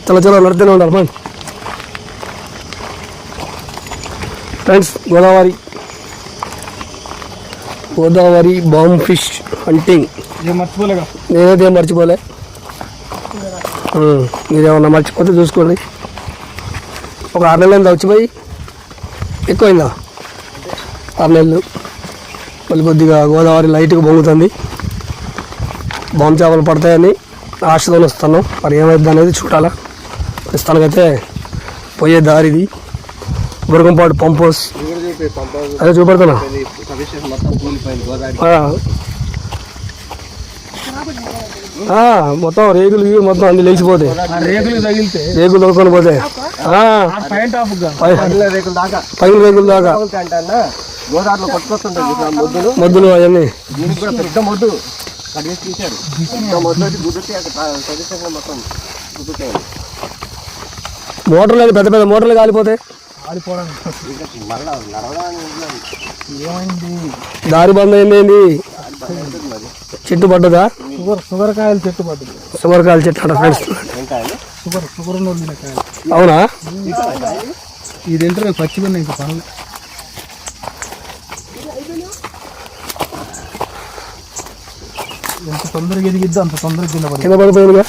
చలో చలో నడుతూనే ఉండాలి మన friends. Godavari bomb fish hunting నేనైతే ఏం మర్చిపోలే. మీరేమన్నా మర్చిపోతే చూసుకోండి. ఒక 6 నెలలు అయిందా వచ్చిపోయి? ఎక్కువైందా? 6 నెలలు. మళ్ళీ కొద్దిగా గోదావరి లైట్గా పొంగుతుంది. బాంబు చేపలు పడతాయని ఆశతో వస్తున్నాం. మరి ఏమైంది అనేది చూడాలా. ప్రస్తుతానికైతే పోయే దారిది బురగంపాడు పంప్ హౌస్. అదే చూపెడుతున్నా. మొత్తం రేగులు మొత్తం అన్ని లేచిపోతాయి. రేగులు తొలుకొని పోతే పైన రేగులు దాకా మొద్దులు అవన్నీ మోటార్లు పెద్ద పెద్ద మోటార్లు కాలిపోతాయి. దారి బంద్ అయింది. చెట్టు పడ్డదా? షుగర్కాయల చెట్టు పడ్డది. షుగర్కాయల చెట్టు అంట ఫ్రెండ్స్. షుగర్ అవునా? ఇది తింటారు పచ్చిగా ఉన్నాయి. ఇంకా పనులు ఎంత తొందరగా ఎదిగిద్ది అంత తొందరగా కింద పడిపోయిందిగా.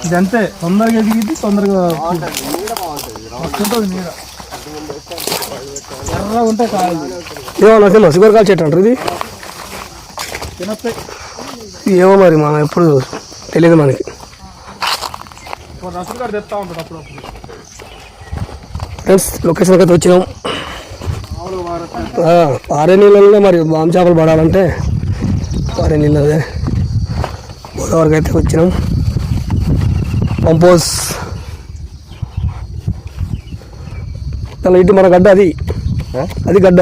ఇది అంతే, తొందరగా ఎదిగిద్ది తొందరగా వస్తుంటుంది నీడ. ఎర్రగా ఉంటే కాయలు ఏమన్నా షుగర్కాయల చెట్టు అంటారు. ఇది ఏమో మరి మనం ఎప్పుడు తెలియదు మనకి. ఫ్రెండ్స్ లొకేషన్కి అయితే వచ్చినాం. పారే నీళ్ళలో మరి బాంబు చేపలు పడాలంటే పారే నీళ్ళదే గోదావరికి అయితే వచ్చినాం. పంప్ హౌస్ చాలా ఇటు మన గడ్డ. అది గడ్డ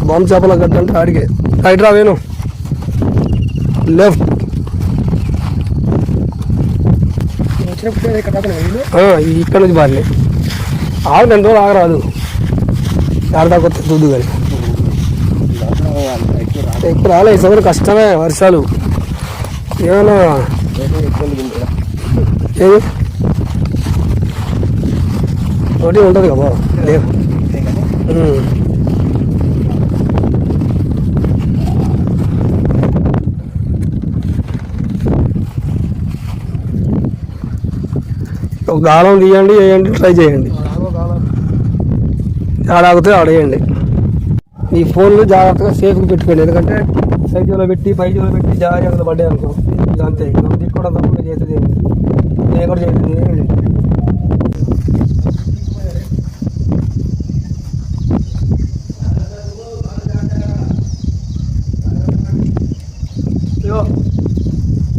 బాంబు చేపల గడ్డ అంటే ఆడికే. రైట్ రా వేణు, లెఫ్ట్. ఇక్కడ నుంచి బాగా ఆగు. 2 రోజులు ఆగరాదు. ఆడదాకా వస్తే చూద్దు కానీ ఎక్కువ రాలే. ఈ సంవత్సరం కష్టమే వర్షాలు. ఏమన్నా ఏది ఒకటి ఉంటుంది కదా లేవు. ఒక గాలం తీయండి, వేయండి, ట్రై చేయండి. ఆడాగితే ఆడేయండి. ఈ ఫోన్లు జాగ్రత్తగా సేఫ్గా పెట్టుకోండి. ఎందుకంటే సైజులో పెట్టి పైజులో పెట్టి జాగ్రత్తగా పడ్డాయి అనుకో అంతే. మనం తీసుకోవడం తప్ప చేసేది నేను కూడా చేసేది.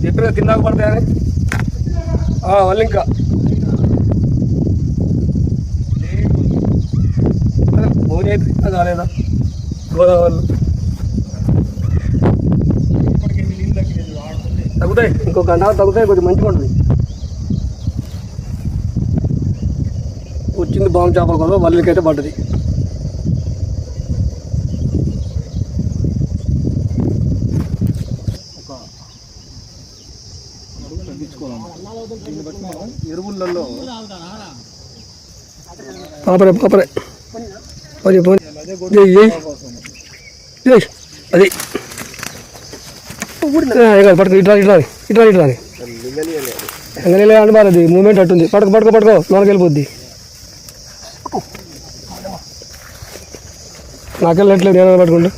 చెప్పిన కిందాక పడతాయని వాళ్ళు ఇంకా భోజనం అయితే కాలేదా గోదావరి తగ్గుతాయి. ఇంకో గంట తగ్గుతాయి. కొద్దిగా మంచిగా ఉంటుంది. వచ్చింది బాంబు చేపల కోసం వల్లికైతే పడ్డది. ఎరువులలో పాపరే పాపరే పోనీ పోనీ అది పట్టుకో. ఇట్లా ఇట్లా ఇట్లా ఇట్లా ఎంగనే అంటే బాగా అది మూమెంట్ అట్టుంది. పట్టుకో పట్టుకో పట్టుకో లోనకి వెళ్ళిపోద్ది. నాకెళ్ళట్లేదు. నేను పట్టుకుంటా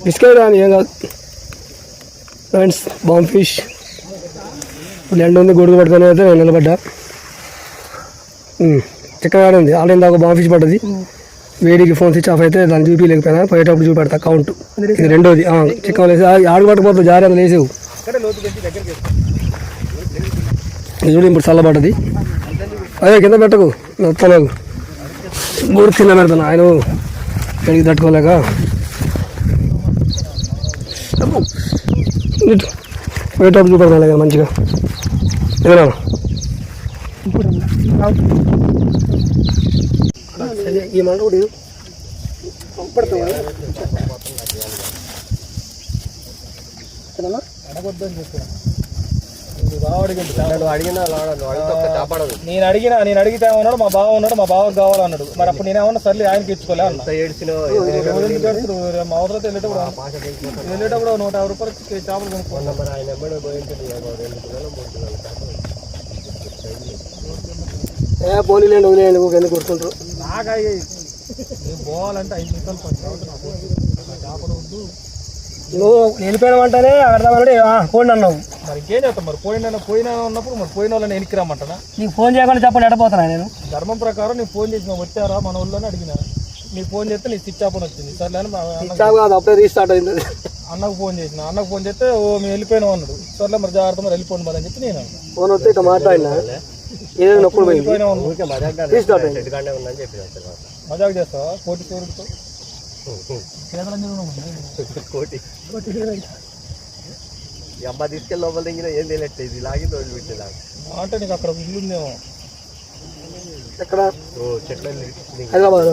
బిస్కెట్ రాని ఏం కాదు. ఫ్రెండ్స్ బాంబ్ ఫిష్ ఎండ ఉంది. గొడుగు పట్టుకొని అయితే నేను నిలబడ్డా. చిక్కగా ఉంది. ఆల్రెడీ దాకా బాంబ్ ఫిష్ పడ్డది. వేడికి ఫోన్ స్విచ్ ఆఫ్ అయితే దాన్ని చూపించలేకపోయినా పోయేటప్పుడు చూపెడతా కౌంట్. ఇది రెండోది. చిక్కగా లేసి ఆడు పట్టుకుపోతుంది. జాగ్రత్త లేసేవు. చూడు ఇప్పుడు చల్లబడ్డది. అదే కింద పెట్టకు నొత్తలేదు. మూడు కింద పెడతాను. ఆయన వేడికి తట్టుకోలేక పోయేటప్పుడు చూపెడతాను కదా మంచిగా. ఏదైనా ఈ మాట కూడా పడతావా అడగొద్దని చెప్పాను. నేను అడిగితే ఏమన్నాడు మా బావ ఉన్నాడు, మా బావకు కావాలన్నాడు. మరి అప్పుడు నేనేమన్నా సర్లే ఆయనకి ఇచ్చుకోలే అన్న. మా ఊరితో వెళ్ళేటప్పుడు 150 రూపాయలు చేపలు కొనుక్కున్నాం. పోనీలేండి వదిలేయండి ఎందుకు కొడుతుంటారు. నాగా పోవాలంటే 5 నిమిషాలు 10 చేపలు వద్దు. నువ్వు వెళ్ళిపోయినామంటేనే అర్థమంటే పోండి అన్నావు. మరి ఇంకేం చేస్తాం? మరి పోయినా ఉన్నప్పుడు మరి పోయిన వాళ్ళని వెనక్కి రమ్మంటానా? నీకు ఫోన్ చేయకుండా చెప్పండి ఎడపోతున్నా నేను. ధర్మం ప్రకారం నీకు ఫోన్ చేసిన వచ్చారా మన ఊళ్ళోనే అడిగినా. నీకు ఫోన్ చేస్తే నీకు స్విచ్ ఆఫ్ అని వచ్చింది. సర్లే అని కాదు అప్పుడే రీస్టార్ట్ అయింది. అన్నకు ఫోన్ చేసిన. అన్నకు ఫోన్ చేస్తే మేము వెళ్ళిపోయినాం అన్నాడు. సర్లే మరి జాగ్రత్త మరి వెళ్ళిపోండి మరి అని చెప్పి నేను ఫోన్ వస్తే ఇక మాట్లాడినా ఏదైనా నొప్పుడు వెళ్ళిపోయినా రీస్టార్ట్ అయింది. మజాక్ చేస్తావా? కోటి కోరుతో అమ్మ తీసుకెళ్ళి లోపల దిగిన ఏం తెలియట్లేదు. ఇది లాగి రోజు పెట్టేదా అంటే నీకు అక్కడ ఇల్లు ఉందేమో. ఎక్కడ? చెట్ల హైదరాబాద్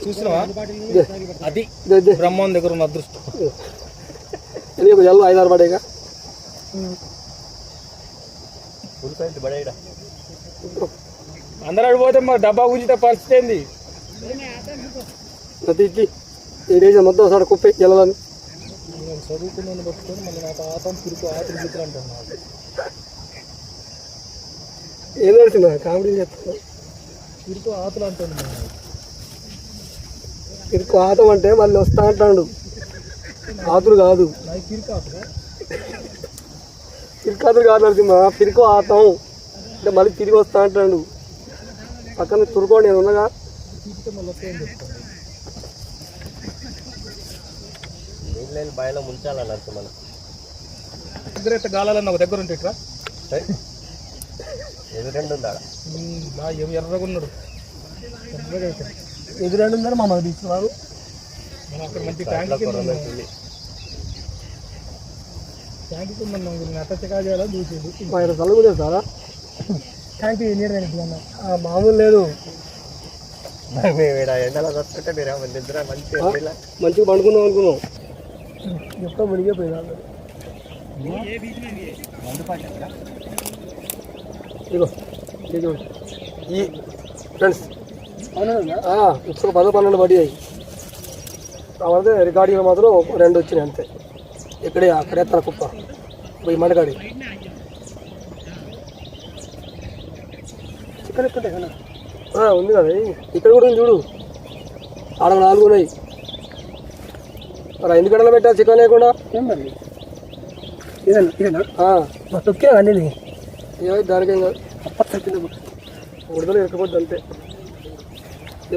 చూసినావా? అది బ్రహ్మం దగ్గర ఉన్న అదృష్టం. జల్లు 5-6 పడేగా అందరూ అడిగిపోతే మరి డబ్బా గుంజితే పరిస్థితి ఏంది? మొత్తం ఒకసారి కుప్పి జల్లని నేను చదువుకున్నాను పట్టుకొని మళ్ళీ నాకు ఆతం తిరుగు ఆతులు గిట్లు అంటున్నాను. ఏం నడుతున్నా కామెడీ చెప్తున్నా. తిరుగు ఆతులు అంటుంది. తిరుగు ఆతం అంటే మళ్ళీ వస్తా అంటాడు. ఆతులు కాదు నాకు తిరుగు ఆతులు తిరుగు కాదు నరసింహ. తిరుగు ఆతం అంటే మళ్ళీ తిరిగి వస్తా అంటాడు. పక్కన తురుకోండి నేను ఉన్నగా. నీళ్ళు బాయిలో ముంచాలన్నట్టు మనం దగ్గర గాలాలన్న ఒక దగ్గర ఉంటే ఎదురెండు ఉందా? ఎర్రగా ఉన్నాడు. ఎదురెండు ఉన్నారు మా తీసుకున్నారు. మనం అక్కడ మంచి ట్యాంక్ అట్ట చికా చేయాలా దూసేది. చదువు లేదు సారా ట్యాంక్ నీరు మామూలు లేదు. ఎండలో వస్తుంటే మీరు నిద్ర మంచిగా పండుకుందాం అనుకున్నాం. ఎప్పుడో మునిగిపోయింది. ఇగో ఈ ఫ్రెండ్స్ ఇప్పుడు 10-12 పడ్డాయి. కాకపోతే రికార్డింగ్ మాత్రం 2 వచ్చినాయి అంతే. ఇక్కడే అక్కడే తన కుప్ప పోయి మండగాడి చికెన్ ఎక్కడ ఉంది కదా. ఇక్కడ కూడా ఉంది చూడు. ఆడ 4 ఉన్నాయి. మరి ఎందుకంటే పెట్టా చికెన్ లేకుండా తొక్కే అన్నీ దానికేం కాదు. ఉడతలు ఎక్కకపోద్దు అంతే.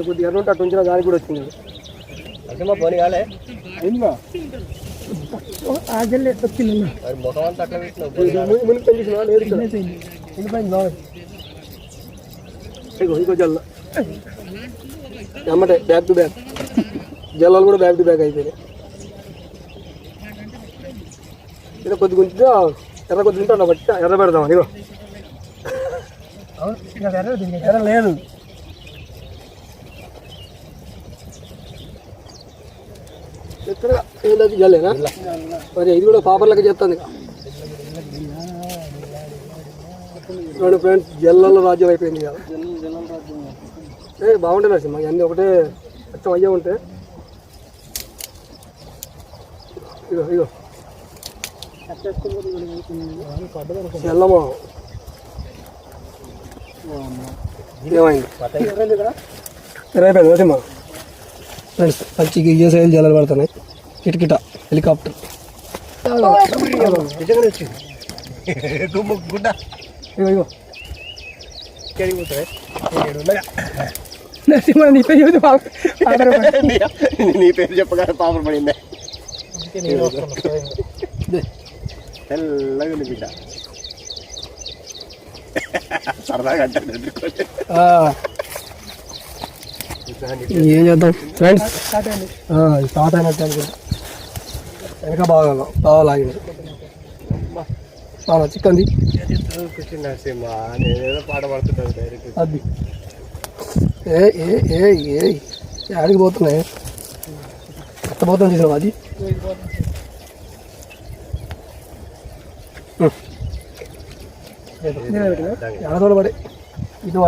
కొద్దిగా ఎర్ర ఉంటే అటు ఉంచినా దానికి కూడా వచ్చింది. పోనీ కాలే ఇంకో జల్ల అమ్మటే బ్యాక్ టు బ్యాక్ జల్లాలు కూడా బ్యాక్ టు బ్యాక్ అయిపోయినాయి. ఇలా కొద్దిగా ఉంచితే ఎర్ర కొద్దిగా ఉంటే అలా బట్టి ఎర్ర పెడదాం. ఇగో ఎర్ర లేదు. ఎక్కడ ఏది జల్లేనా? మరి ఇది కూడా పాపర్ లెక్క చేస్తుంది. చూడండి ఫ్రెండ్స్, జల్లలో రాజ్యం అయిపోయింది కదా. బాగుంటుంది నరసింహ. అన్నీ ఒకటే మొత్తం అయ్యే ఉంటే. ఇగో ఇగో జల్లమా ఏమైంది? ఎర్రైపోయింది నరసింహ. ఫ్రెండ్స్ మంచిగా ఏ సైజు జల్లాలు పడుతున్నాయి. కిటకిట హెలికాప్టర్ ఇగో నరసింహ నీ పేరు చెప్పగానే పాపం పడిందే. తెల్లగా బిడ్డ సరదాగా అంటే ఏం చేద్దాం ఫ్రెండ్స్. స్టార్ట్ అయినట్టు అనుకుంటా. వెనక బాగా లాగింది. చాలా చిక్కంది. పాట పడుతుంటాను డైరెక్ట్. అది ఆడికి పోతున్నాయి. ఎంత పోతుంది చూసినావు అది ఎడతోడ పడి ఇది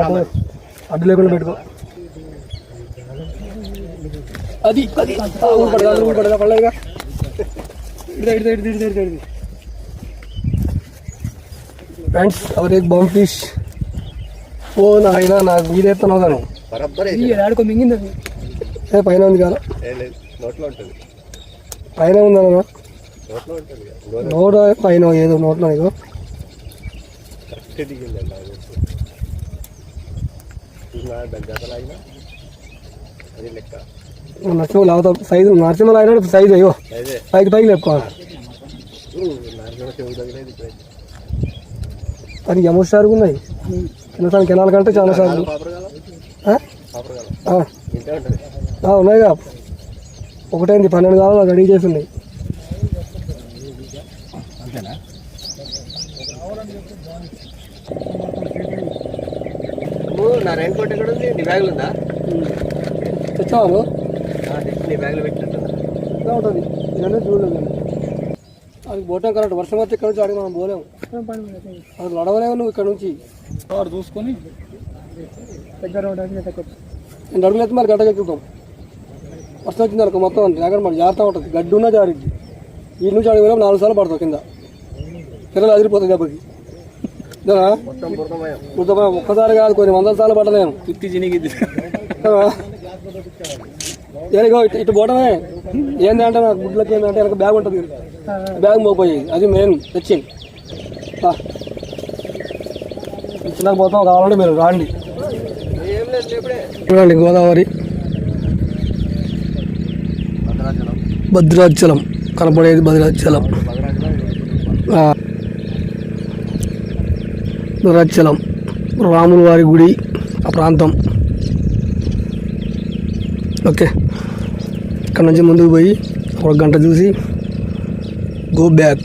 అడ్డు లేకుండా పెట్టుకో అది అది పడదా పడలేదుగా friends our egg bomb fish ఓ నాయన నాకు మీద ఎత్తున్నావు కానీ ఆడుకో మింగింది ఏ పైన ఉంది కదా నోట్లో ఉంటుంది పైన ఉందన్న నోట్లో ఉంటుంది నోట పైన ఏదో నోట్లో ఏదో దగ్గరలాగినా అది లెక్క నరసింహ లావుతా సైజు నరసింహ లాగిన సైజు అయ్యో అదే పైకి పైకి లేపుకోవాలి అది ఎమోషారుగా ఉన్నాయి తినడానికి కెనాల కంటే చాలా సార్లు ఉన్నాయిగా ఒకటైంది 12 కావాలి రెడీ చేసి ఉన్నాయి నా రైన్ కోట్ ఎక్కడ ఉంది నీ బ్యాగులు ఉందా తెచ్చావు నీ బ్యాగులో పెట్టినట్టు ఇలా ఉంటుంది ఇదన్నీ చూడలేదు అది పోవటం కరెక్ట్ వర్షం వస్తే ఇక్కడ నుంచి అడిగి మనం పోలేము అది నడవలేము నువ్వు ఇక్కడ నుంచి చూసుకొని నేను అడుగులైతే మరి గడ్డకి ఎక్కుతాం వర్షం వచ్చింది అనుకో మొత్తం అంటే అక్కడ మరి జాగ్రత్త ఉంటుంది గడ్డి ఉన్నా జారిద్ది ఈ నుంచి అడిగి 4 సార్లు పడతావు కింద పిల్లలు అదిరిపోతుంది దెబ్బకి ఒక్కసారి కాదు కొన్ని 100 సార్లు పడలేను ఇటు పోవటమే ఏంటి అంటే నాకు గుడ్లకి ఏంటంటే వెనక బ్యాగ్ ఉంటుంది బ్యాగ్ మోపోయేది అది మెయిన్ తెచ్చింది ఇచ్చినాక పోతాం కావాలంటే మీరు రాండి చూడండి గోదావరి భద్రాచలం కనపడేది భద్రాచలం భద్రాచలం రాముల వారి గుడి ఆ ప్రాంతం ఓకే ఇక్కడ నుంచి ముందుకు పోయి 1 గంట చూసి గో బ్యాక్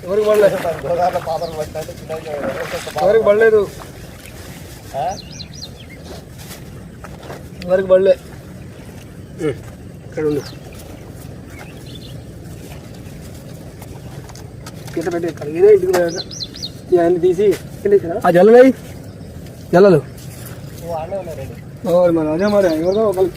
ఎవరికి పడలేదు ఎవరికి పడలేదు ఎవరికి పడలే ఇక్కడ ఉంది గీత పెట్టి ఇక్కడ ఇదే ఇంటికి ఇవన్నీ తీసి ఆ జల్లలే జల్లలు మరి అదే మరి ఎవరిదో ఒకళ్ళు